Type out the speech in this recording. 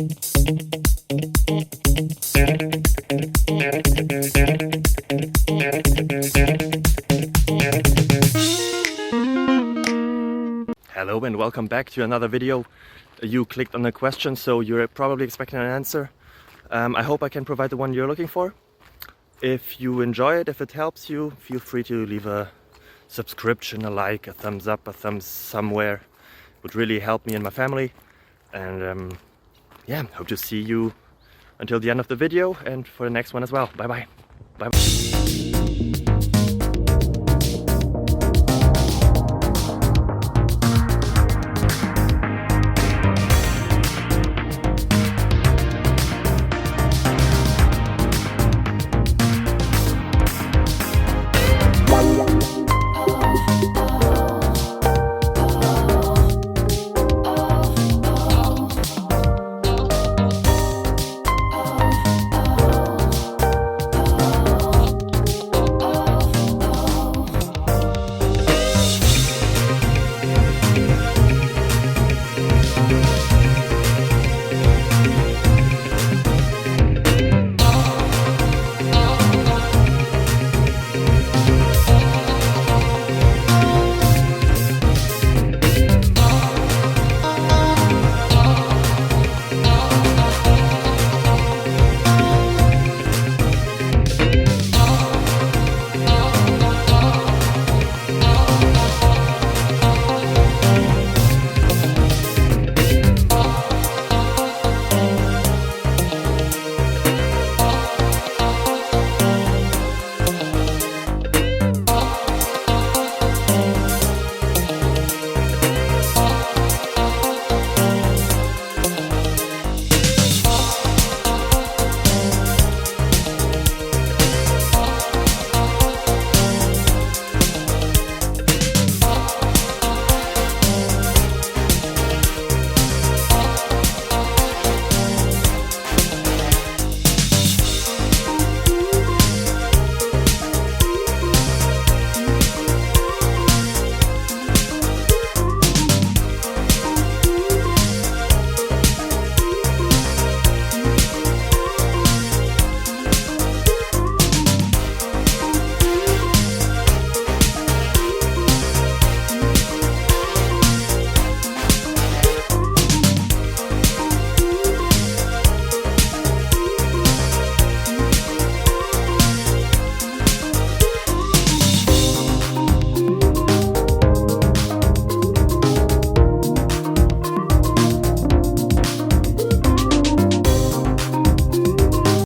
Hello and welcome back to another video. You clicked on a question, so you're probably expecting an answer. I hope I can provide the one you're looking for. If you enjoy it, if it helps you, feel free to leave a subscription, a like, a thumbs up, a thumbs somewhere. It would really help me and my family. And yeah, hope to see you until the end of the video and for the next one as well. Bye bye. Bye bye.